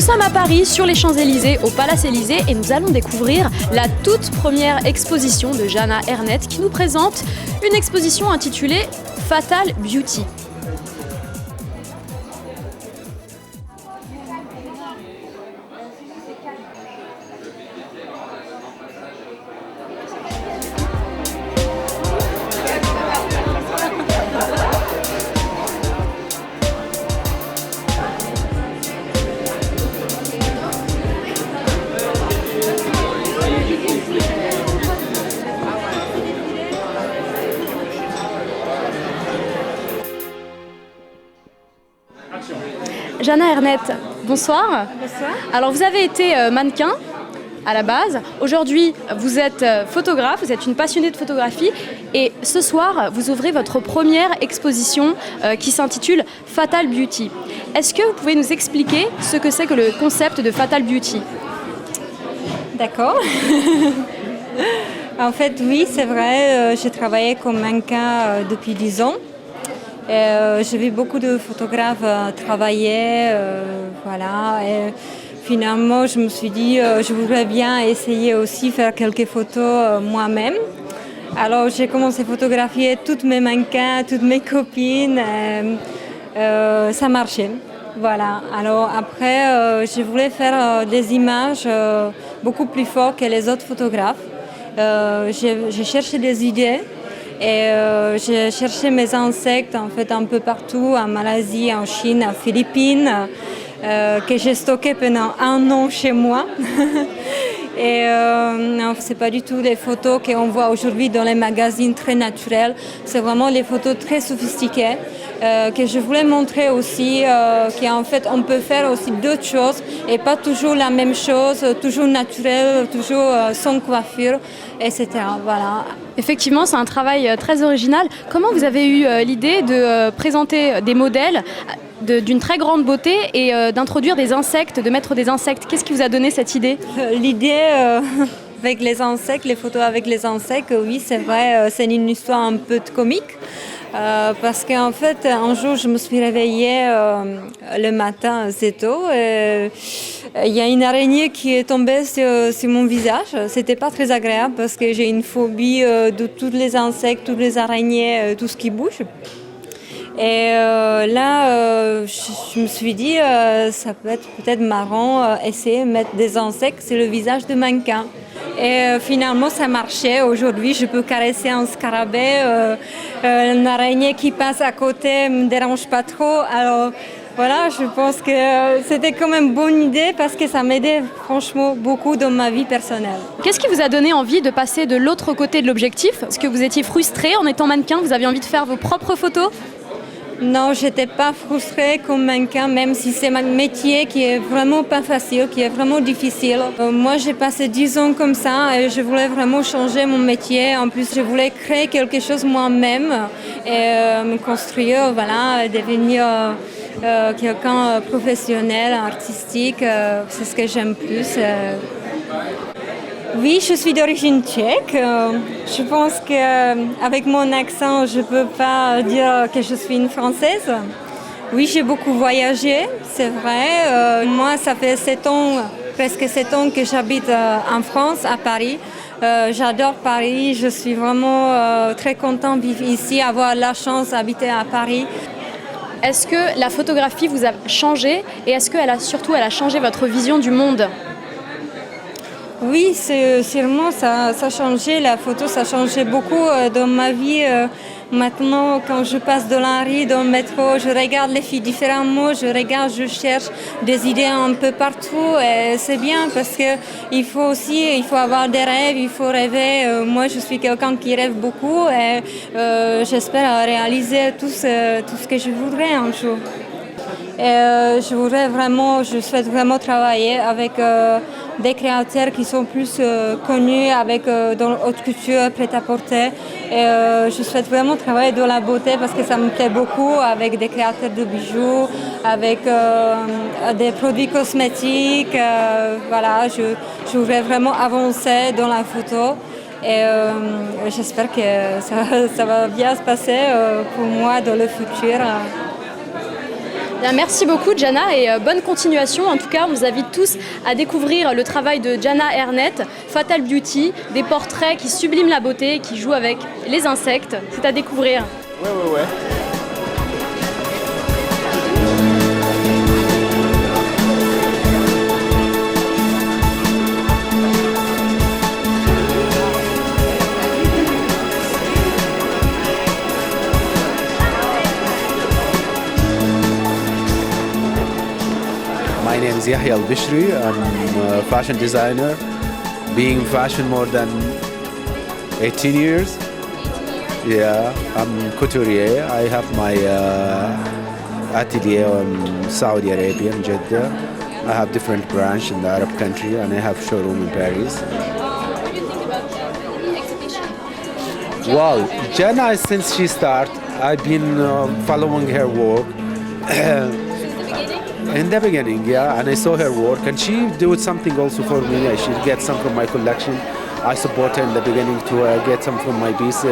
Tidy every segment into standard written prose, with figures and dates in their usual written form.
sommes à Paris, sur les Champs-Élysées, au Palace Élysée, et nous allons découvrir la toute première exposition de Jana Ernett qui nous présente une exposition intitulée Fatal Beauty. Jana Ernett, bonsoir. Bonsoir. Alors vous avez été mannequin à la base. Aujourd'hui, vous êtes photographe, vous êtes une passionnée de photographie. Et ce soir, vous ouvrez votre première exposition qui s'intitule Fatal Beauty. Est-ce que vous pouvez nous expliquer ce que c'est que le concept de Fatal Beauty ? D'accord. En fait, oui, c'est vrai, j'ai travaillé comme mannequin depuis 10 ans. J'ai vu beaucoup de photographes travailler, voilà. Et finalement, je me suis dit, je voudrais bien essayer aussi faire quelques photos moi-même. Alors, j'ai commencé à photographier toutes mes mannequins, toutes mes copines. Ça marchait. Voilà. Alors après, je voulais faire des images beaucoup plus fortes que les autres photographes. J'ai cherché des idées. Et j'ai cherché mes insectes en fait un peu partout, en Malaisie, en Chine, en Philippines, que j'ai stocké pendant 1 an chez moi. Et non, c'est pas du tout les photos qu'on voit aujourd'hui dans les magazines très naturelles. C'est vraiment les photos très sophistiquées que je voulais montrer aussi, qu'en fait on peut faire aussi d'autres choses et pas toujours la même chose, toujours naturelle, toujours sans coiffure, etc. Voilà. Effectivement, c'est un travail très original. Comment vous avez eu l'idée de présenter des modèles d'une très grande beauté et d'introduire des insectes, de mettre des insectes ? Qu'est-ce qui vous a donné cette idée ? L'idée avec les insectes, les photos avec les insectes, oui, c'est vrai, c'est une histoire un peu comique. Parce qu'en fait, un jour, je me suis réveillée le matin assez tôt. Il y a une araignée qui est tombée sur mon visage. C'était pas très agréable parce que j'ai une phobie de tous les insectes, toutes les araignées, tout ce qui bouge. Et là, je me suis dit, ça peut être peut-être marrant essayer de mettre des insectes sur le visage de mannequin. Et finalement, ça marchait. Aujourd'hui, je peux caresser un scarabée. Une araignée qui passe à côté ne me dérange pas trop. Alors voilà, je pense que c'était quand même une bonne idée parce que ça m'aidait franchement beaucoup dans ma vie personnelle. Qu'est-ce qui vous a donné envie de passer de l'autre côté de l'objectif ? Est-ce que vous étiez frustré en étant mannequin ? Vous aviez envie de faire vos propres photos ? Non, je n'étais pas frustrée comme mannequin, même si c'est un métier qui est vraiment pas facile, qui est vraiment difficile. Moi, j'ai passé 10 ans comme ça et je voulais vraiment changer mon métier. En plus, je voulais créer quelque chose moi-même et me construire, voilà, devenir quelqu'un professionnel, artistique. C'est ce que j'aime plus. Oui, je suis d'origine tchèque. Je pense qu'avec mon accent, je ne peux pas dire que je suis une Française. Oui, j'ai beaucoup voyagé, c'est vrai. Moi, ça fait 7 ans, presque 7 ans que j'habite en France, à Paris. J'adore Paris, je suis vraiment très contente de vivre ici, avoir la chance d'habiter à Paris. Est-ce que la photographie vous a changé et est-ce qu'elle a surtout changé votre vision du monde ? Oui, sûrement, ça a changé. La photo, ça a changé beaucoup dans ma vie. Maintenant, quand je passe dans la rue, dans le métro, je regarde les filles différemment. Je cherche des idées un peu partout. Et c'est bien parce qu'il faut avoir des rêves, il faut rêver. Moi, je suis quelqu'un qui rêve beaucoup et j'espère réaliser tout ce que je voudrais un jour. Et je souhaite vraiment travailler avec des créateurs qui sont plus connus dans la haute couture, prêt-à-porter. Et je souhaite vraiment travailler dans la beauté parce que ça me plaît beaucoup avec des créateurs de bijoux, avec des produits cosmétiques. Voilà, je voudrais vraiment avancer dans la photo. Et j'espère que ça va bien se passer pour moi dans le futur. Bien, merci beaucoup Jana et bonne continuation. En tout cas, on vous invite tous à découvrir le travail de Jana Ernett, Fatal Beauty, des portraits qui subliment la beauté, qui jouent avec les insectes. C'est à découvrir. Ouais. My name is Yahya Al-Bishri. I'm a fashion designer, being fashion more than 18 years. Yeah, I'm couturier. I have my atelier in Saudi Arabia, in Jeddah. I have different branch in the Arab country and I have showroom in Paris. What do you think about the exhibition? Wow, Jana, since she started, I've been following her work. In the beginning, yeah, and I saw her work, and she did something also for me. She get some from my collection. I support her in the beginning to get some from my piece,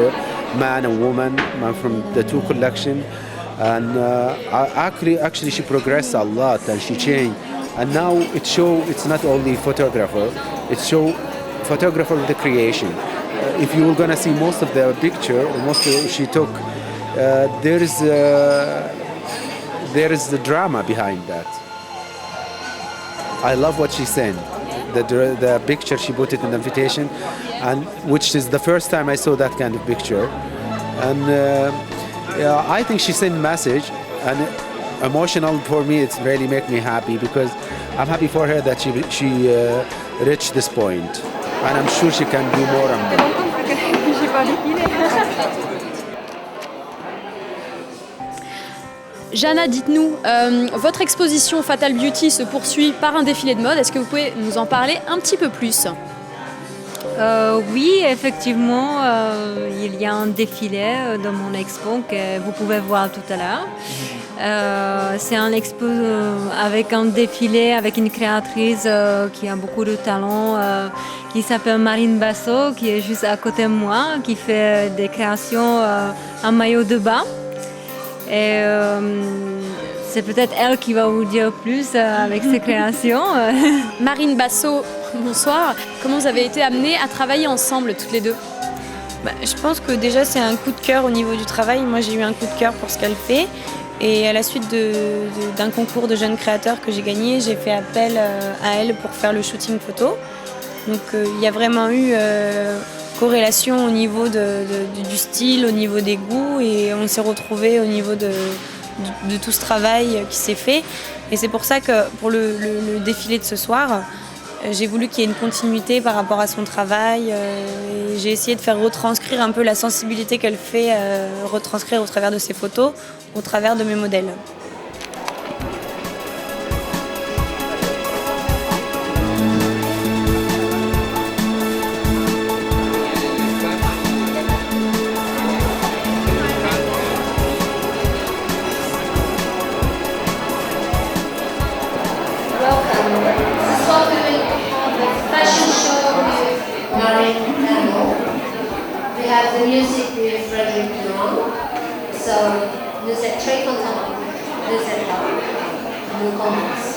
man and woman, from the two collection, and actually she progressed a lot and she changed, and now it's not only photographer, it show photographer with the creation. If you were gonna see most of the picture, she took, there is the drama behind that. I love what she sent. The picture she put it in the invitation, and which is the first time I saw that kind of picture. And yeah, I think she sent message and emotional for me. It's really make me happy because I'm happy for her that she reached this point, and I'm sure she can do more and more. Jana, dites-nous, votre exposition Fatal Beauty se poursuit par un défilé de mode. Est-ce que vous pouvez nous en parler un petit peu plus? Oui, effectivement, il y a un défilé dans mon expo que vous pouvez voir tout à l'heure. C'est un expo avec un défilé avec une créatrice qui a beaucoup de talent, qui s'appelle Marine Basso, qui est juste à côté de moi, qui fait des créations en maillot de bain. Et c'est peut-être elle qui va vous dire plus avec ses créations. Marine Basso, bonsoir. Comment vous avez été amenées à travailler ensemble toutes les deux? Je pense que déjà c'est un coup de cœur au niveau du travail. Moi j'ai eu un coup de cœur pour ce qu'elle fait. Et à la suite d'un concours de jeunes créateurs que j'ai gagné, j'ai fait appel à elle pour faire le shooting photo. Donc il y a vraiment eu corrélation au niveau du style, au niveau des goûts, et on s'est retrouvés au niveau de tout ce travail qui s'est fait. Et c'est pour ça que pour le défilé de ce soir, j'ai voulu qu'il y ait une continuité par rapport à son travail. Et j'ai essayé de faire retranscrire un peu la sensibilité qu'elle fait, retranscrire au travers de ses photos, au travers de mes modèles. We have the music with Frederic Durand. So nous êtes très contents de cette là. Nous commençons.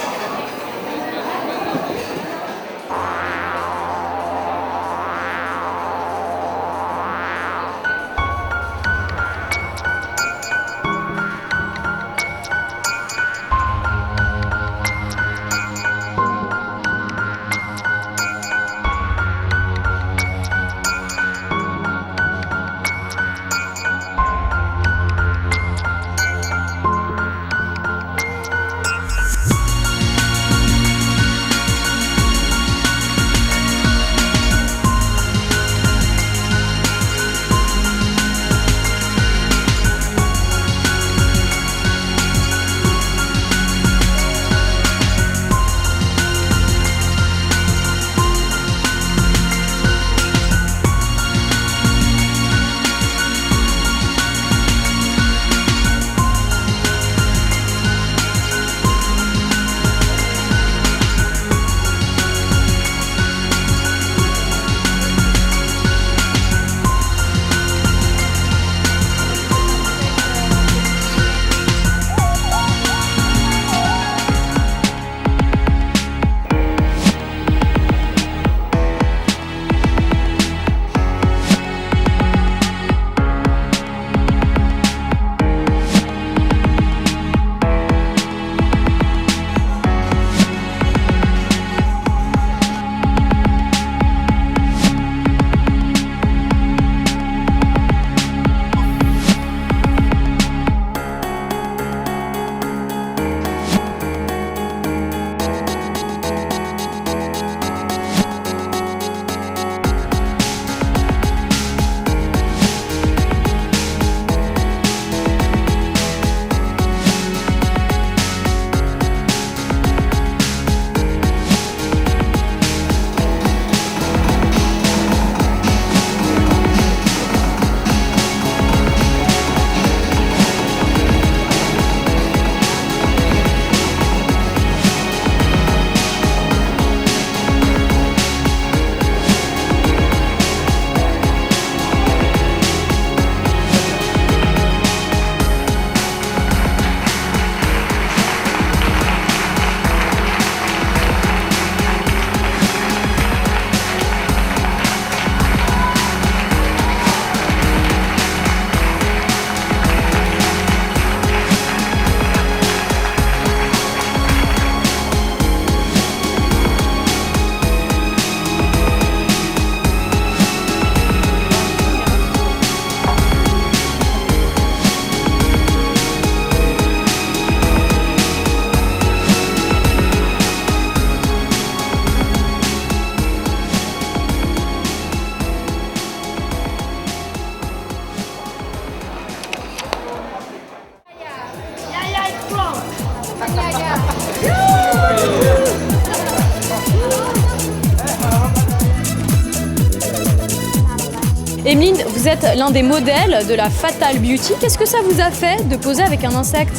Emeline, vous êtes l'un des modèles de la Fatal Beauty. Qu'est-ce que ça vous a fait de poser avec un insecte?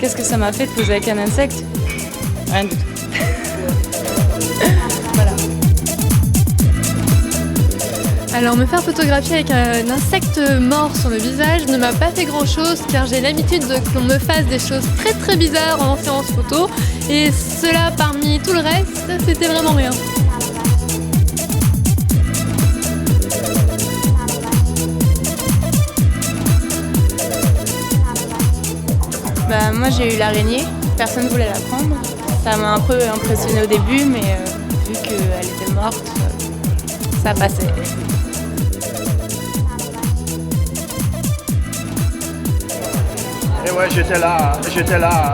Qu'est-ce que ça m'a fait de poser avec un insecte? Rien du tout. Voilà. Alors me faire photographier avec un insecte mort sur le visage ne m'a pas fait grand chose car j'ai l'habitude qu'on me fasse des choses très très bizarres en séance photo et cela parmi tout le reste c'était vraiment rien. Bah, moi j'ai eu l'araignée, personne ne voulait la prendre. Ça m'a un peu impressionnée au début mais vu qu'elle était morte, ça passait. Et ouais, j'étais là.